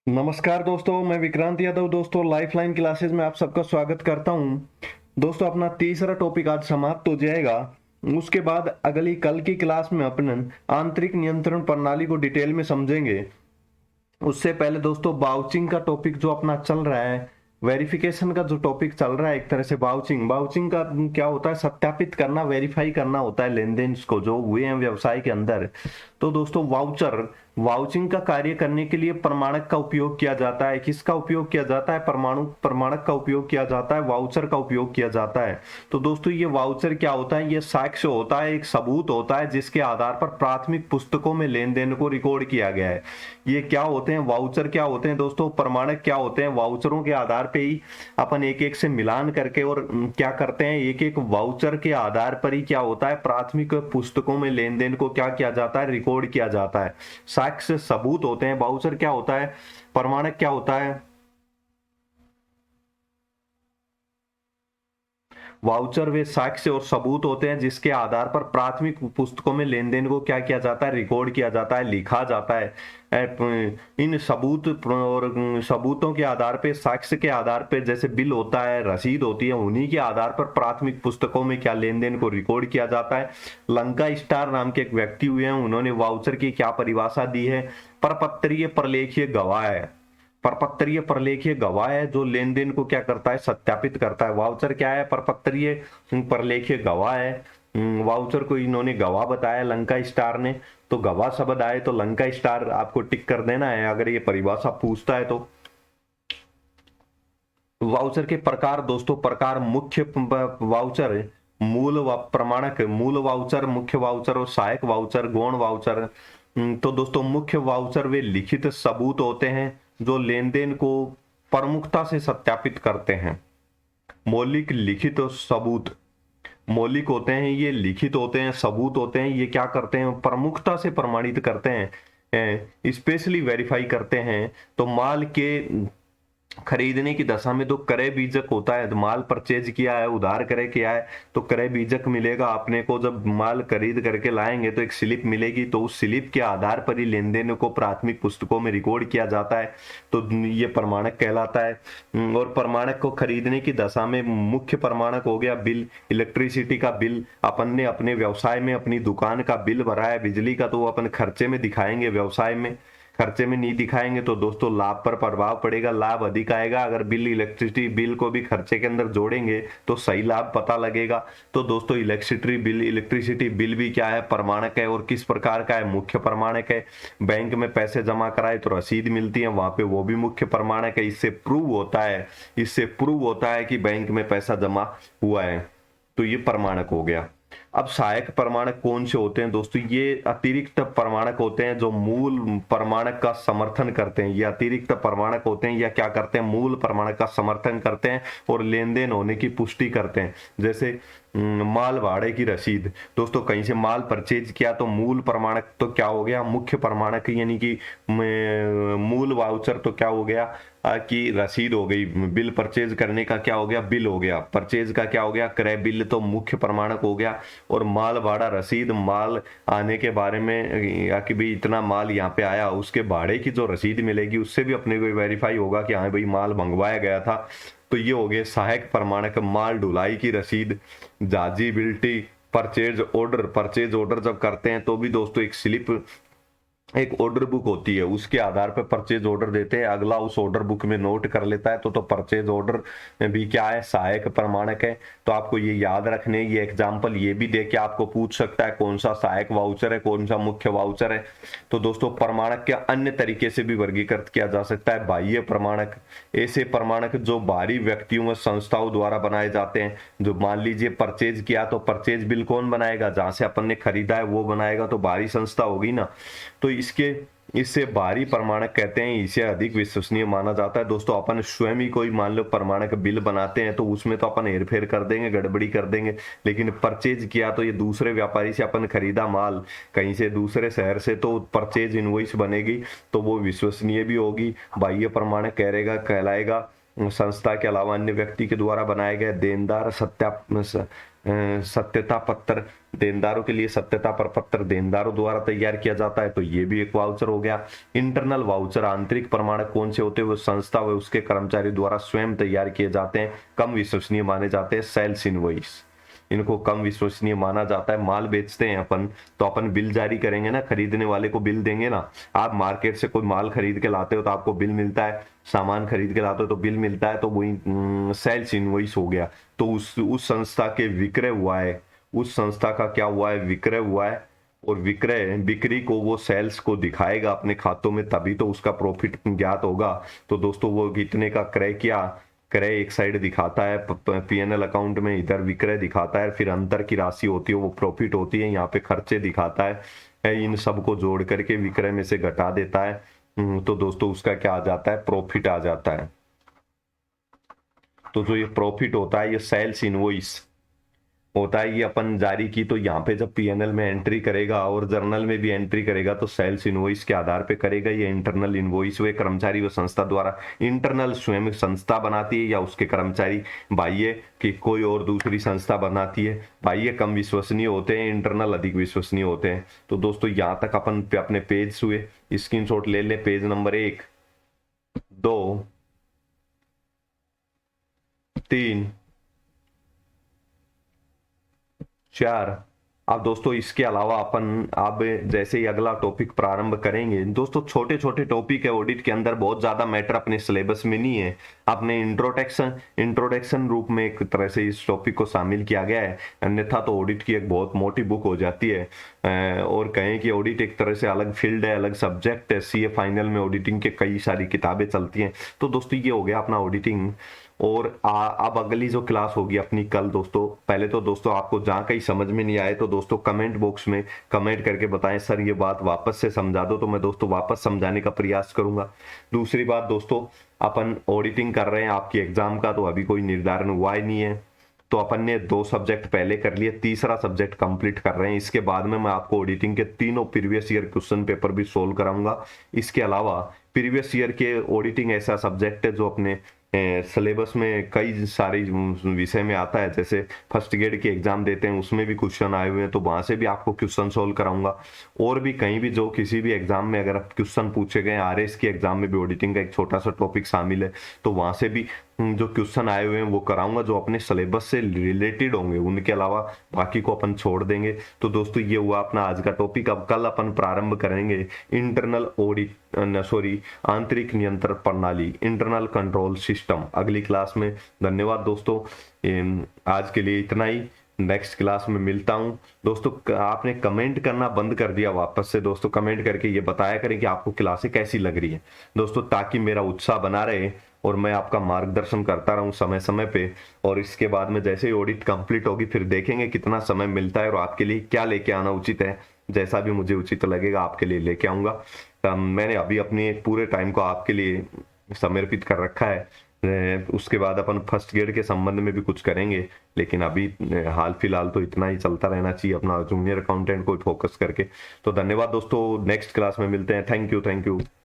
नमस्कार दोस्तों, मैं विक्रांत यादव दोस्तों लाइफलाइन क्लासेस में आप सबका स्वागत करता हूं। दोस्तों अपना तीसरा टॉपिक आज समाप्त हो जाएगा। उसके बाद अगली कल की क्लास में अपन आंतरिक नियंत्रण प्रणाली को डिटेल में समझेंगे। उससे पहले दोस्तों वाउचिंग का टॉपिक जो अपना चल रहा है, वेरिफिकेशन का जो टॉपिक चल रहा है, एक तरह से वाउचिंग वाउचिंग का क्या होता है, सत्यापित करना, वेरीफाई करना होता है लेन देन को जो हुए हैं व्यवसाय के अंदर। तो दोस्तों वाउचिंग का कार्य करने के लिए प्रमाणक का उपयोग किया जाता है। किसका उपयोग किया जाता है? प्रमाणक का उपयोग किया जाता है, वाउचर का उपयोग किया जाता है। तो दोस्तों ये वाउचर क्या होता है? ये साक्ष्य होता है, एक सबूत होता है जिसके आधार पर प्राथमिक पुस्तकों में लेन देन को रिकॉर्ड किया गया है। ये क्या होते हैं? वाउचर क्या होते हैं दोस्तों? प्रमाणक क्या होते हैं? वाउचरों के आधार पे ही अपन एक एक से मिलान करके और क्या करते हैं, एक एक वाउचर के आधार पर ही क्या होता है, प्राथमिक पुस्तकों में लेन देन को क्या किया जाता है, रिकॉर्ड किया जाता है। साक्ष्य सबूत होते हैं। वाउचर क्या होता है? प्रमाणक क्या होता है? वाउचर वे साक्ष्य और सबूत होते हैं जिसके आधार पर प्राथमिक पुस्तकों में लेन देन को क्या किया जाता है, रिकॉर्ड किया जाता है, लिखा जाता है। इन सबूत और सबूतों के आधार पे, साक्ष्य के आधार पे, जैसे बिल होता है, रसीद होती है, उन्हीं के आधार पर प्राथमिक पुस्तकों में क्या लेन देन को रिकॉर्ड किया जाता है। लंका स्टार नाम के एक व्यक्ति हुए हैं, उन्होंने वाउचर की क्या परिभाषा दी है? परपत्रीय प्रलेखीय गवाह है। परपत्रीय प्रलेखीय गवाह है जो लेन देन को क्या करता है, सत्यापित करता है। वाउचर क्या है? परपत्रीय प्रलेखीय गवाह है। वाउचर को इन्होंने गवाह बताया लंका स्टार ने। तो गवाह शब्द आए तो लंका स्टार आपको टिक कर देना है अगर ये परिभाषा पूछता है तो। वाउचर के प्रकार दोस्तों, प्रकार मुख्य वाउचर, मूल प्रमाणक, मूल वाउचर, मुख्य वाउचर और सहायक वाउचर, गौण वाउचर। तो दोस्तों मुख्य वाउचर वे लिखित सबूत होते हैं जो लेन देन को प्रमुखता से सत्यापित करते हैं। मौलिक लिखित और सबूत, मौलिक होते हैं, ये लिखित होते हैं, सबूत होते हैं, ये क्या करते हैं, प्रमुखता से प्रमाणित करते हैं, स्पेशली वेरीफाई करते हैं। तो माल के खरीदने की दशा में तो क्रय बीजक होता है। तो माल परचेज किया है, उधार क्रय किया है, तो क्रय बीजक मिलेगा अपने को। जब माल खरीद करके लाएंगे तो एक स्लिप मिलेगी, तो उस स्लिप के आधार पर ही लेन देन को प्राथमिक पुस्तकों में रिकॉर्ड किया जाता है। तो ये प्रमाणक कहलाता है। और प्रमाणक को खरीदने की दशा में मुख्य प्रमाणक हो गया बिल, इलेक्ट्रिसिटी का बिल। अपन ने अपने व्यवसाय में अपनी दुकान का बिल भरा है बिजली का, तो वो अपन खर्चे में दिखाएंगे। व्यवसाय में खर्चे में नहीं दिखाएंगे तो दोस्तों लाभ पर प्रभाव पड़ेगा, लाभ अधिक आएगा। अगर बिल, इलेक्ट्रिसिटी बिल को भी खर्चे के अंदर जोड़ेंगे तो सही लाभ पता लगेगा। तो दोस्तों इलेक्ट्रिसिटी बिल भी क्या है, प्रमाणक है। और किस प्रकार का है? मुख्य प्रमाणक है। बैंक में पैसे जमा कराए तो रसीद मिलती है, वहां पे वो भी मुख्य प्रमाणक है। इससे प्रूव होता है कि बैंक में पैसा जमा हुआ है, तो ये प्रमाणक हो गया। अब सहायक प्रमाणक कौन से होते हैं दोस्तों? ये अतिरिक्त प्रमाणक होते हैं जो मूल प्रमाणक का समर्थन करते हैं। ये अतिरिक्त प्रमाणक होते हैं या क्या करते हैं, मूल प्रमाणक का समर्थन करते हैं और लेन देन होने की पुष्टि करते हैं। जैसे माल भाड़े की रसीद, दोस्तों कहीं से माल परचेज किया तो मूल प्रमाणक तो क्या हो गया, मुख्य प्रमाणक, यानी कि मूल वाउचर तो क्या हो गया कि रसीद हो गई। बिल परचेज करने का क्या हो गया, बिल हो गया। परचेज का क्या हो गया, क्रय बिल, तो मुख्य प्रमाणक हो गया। और माल भाड़ा रसीद, माल आने के बारे में, या कि भाई इतना माल यहाँ पे आया, उसके भाड़े की जो रसीद मिलेगी उससे भी अपने को वेरीफाई होगा कि हाँ भाई माल मंगवाया गया था। तो ये हो गए सहायक प्रमाणक। माल ढुलाई की रसीद, जाजिबिलिटी, परचेज ऑर्डर जब करते हैं तो भी दोस्तों एक स्लिप, एक ऑर्डर बुक होती है, उसके आधार पर परचेज ऑर्डर देते हैं। अगला उस ऑर्डर बुक में नोट कर लेता है, तो परचेज ऑर्डर में भी क्या है, सहायक प्रमाणक है। तो आपको ये याद रखने, ये एग्जांपल ये भी दे के आपको पूछ सकता है कौन सा सहायक वाउचर है, कौन सा मुख्य वाउचर है। तो दोस्तों प्रमाणक के अन्य तरीके से भी वर्गीकृत किया जा सकता है। बाह्य प्रमाणक, ऐसे प्रमाणक जो बाहरी व्यक्तियों व संस्थाओं द्वारा बनाए जाते हैं। जो मान लीजिए परचेज किया, तो परचेज बिल कौन बनाएगा, जहां से अपन ने खरीदा है वो बनाएगा, तो बाहरी संस्था होगी ना। तो इससे बाहरी प्रमाणक कहते हैं, इसे अधिक विश्वसनीय माना जाता है। दोस्तों अपन स्वयं ही कोई मान लो प्रमाणक बिल बनाते हैं तो उसमें तो अपन हेरफेर कर देंगे, गड़बड़ी कर देंगे। लेकिन परचेज किया तो ये दूसरे व्यापारी से अपन खरीदा माल कहीं से दूसरे शहर से, तो परचेज इनवॉइस बनेगी, तो वो विश्वसनीय भी होगी। बाह्य प्रमाणक कहलाएगा संस्था के अलावा अन्य व्यक्ति के द्वारा बनाए गए देनदार सत्यता पत्र, देनदारों के लिए सत्यता प्रपत्र देनदारों द्वारा तैयार किया जाता है, तो ये भी एक वाउचर हो गया। इंटरनल वाउचर, आंतरिक प्रमाणक कौन से होते हैं, वो संस्था व उसके कर्मचारी द्वारा स्वयं तैयार किए जाते हैं, कम विश्वसनीय माने जाते हैं। सेल्स इनवॉइस, इनको कम विश्वसनीय माना जाता है। माल बेचते हैं अपन, तो अपन बिल जारी करेंगे ना, खरीदने वाले को बिल देंगे ना। आप मार्केट से कोई माल खरीद के लाते हो तो आपको बिल मिलता है, सामान खरीद के लाते हो तो बिल मिलता है, तो वही सेल्स इनवॉइस हो गया। तो उस संस्था के विक्रय हुआ है, उस संस्था का क्या हुआ है, विक्रय हुआ है, और विक्रय बिक्री को वो सेल्स को दिखाएगा अपने खातों में, तभी तो उसका प्रॉफिट ज्ञात होगा। तो दोस्तों वो कितने का क्रय किया, क्रय एक साइड दिखाता है पीएनएल अकाउंट में, इधर विक्रय दिखाता है, फिर अंतर की राशि होती है वो प्रॉफिट होती है, यहाँ पे खर्चे दिखाता है। इन सब को जोड़ करके विक्रय में से घटा देता है, तो दोस्तों उसका क्या आ जाता है, प्रॉफिट आ जाता है। तो जो ये प्रॉफिट होता है, ये सेल्स इनवॉइस होता है, ये अपन जारी की, तो यहाँ पे जब पीएनएल में एंट्री करेगा और जर्नल में भी एंट्री करेगा तो सेल्स इनवॉइस के आधार पे करेगा। ये इंटरनल इनवॉइस वे कर्मचारी व संस्था द्वारा, इंटरनल स्वयं संस्था बनाती है या उसके कर्मचारी, बाह्य कि कोई और दूसरी संस्था बनाती है। बाह्य कम विश्वसनीय होते हैं, इंटरनल अधिक विश्वसनीय होते हैं। तो दोस्तों यहाँ तक अपन अपने पेज हुए, स्क्रीनशॉट ले ले, पेज नंबर 1, 2, 3, 4। अब दोस्तों इसके अलावा अपन अब जैसे ही अगला टॉपिक प्रारंभ करेंगे, दोस्तों छोटे छोटे टॉपिक है ऑडिट के अंदर, बहुत ज्यादा मैटर अपने सिलेबस में नहीं है। अपने इंट्रोडक्शन रूप में एक तरह से इस टॉपिक को शामिल किया गया है, अन्यथा तो ऑडिट की एक बहुत मोटी बुक हो जाती है। और कहें कि ऑडिट एक तरह से अलग फील्ड है, अलग सब्जेक्ट है। सीए फाइनल में ऑडिटिंग के कई सारी किताबें चलती हैं। तो दोस्तों ये हो गया अपना ऑडिटिंग। और अब अगली जो क्लास होगी अपनी कल दोस्तों, पहले तो दोस्तों आपको जहाँ कहीं समझ में नहीं आए तो दोस्तों कमेंट बॉक्स में कमेंट करके बताएं, सर ये बात वापस से समझा दो, तो मैं दोस्तों वापस समझाने का प्रयास करूंगा। दूसरी बात दोस्तों, अपन ऑडिटिंग कर रहे हैं, आपकी एग्जाम का तो अभी कोई निर्धारण हुआ ही नहीं है, तो अपन ने 2 सब्जेक्ट पहले कर लिए, तीसरा सब्जेक्ट कंप्लीट कर रहे हैं। इसके बाद में मैं आपको ऑडिटिंग के तीनों प्रीवियस ईयर क्वेश्चन पेपर भी सोल्व कराऊंगा। इसके अलावा प्रीवियस ईयर के ऑडिटिंग ऐसा सब्जेक्ट है जो अपने सिलेबस में कई सारे विषय में आता है, जैसे फर्स्ट ग्रेड की एग्जाम देते हैं उसमें भी क्वेश्चन आए हुए हैं, तो वहां से भी आपको क्वेश्चन सोल्व कराऊंगा। और भी कहीं भी जो किसी भी एग्जाम में अगर क्वेश्चन पूछे गए, आरएस की एग्जाम में भी ऑडिटिंग का एक छोटा सा टॉपिक शामिल है, तो वहां से भी जो क्वेश्चन आए हुए हैं वो कराऊंगा, जो अपने सिलेबस से रिलेटेड होंगे। उनके अलावा बाकी को अपन छोड़ देंगे। तो दोस्तों ये हुआ अपना आज का टॉपिक। अब कल अपन प्रारंभ करेंगे इंटरनल ऑडिट, सॉरी, आंतरिक नियंत्रण प्रणाली, इंटरनल कंट्रोल सिस्टम, अगली क्लास में। धन्यवाद दोस्तों, आज के लिए इतना ही। नेक्स्ट क्लास में मिलता हूं दोस्तों। आपने कमेंट करना बंद कर दिया वापस से दोस्तों, कमेंट करके ये बताया करें कि आपको क्लासें कैसी लग रही है दोस्तों, ताकि मेरा उत्साह बना रहे और मैं आपका मार्गदर्शन करता रहूं समय समय पे। और इसके बाद में जैसे ही ऑडिट कंप्लीट होगी फिर देखेंगे कितना समय मिलता है और आपके लिए क्या लेके आना उचित है। जैसा भी मुझे उचित लगेगा आपके लिए लेके आऊंगा। मैंने अभी अपने पूरे टाइम को आपके लिए समर्पित कर रखा है। उसके बाद अपन फर्स्ट ग्रेड के संबंध में भी कुछ करेंगे, लेकिन अभी हाल फिलहाल तो इतना ही चलता रहना चाहिए अपना जूनियर अकाउंटेंट को फोकस करके। तो धन्यवाद दोस्तों, नेक्स्ट क्लास में मिलते हैं। Thank you.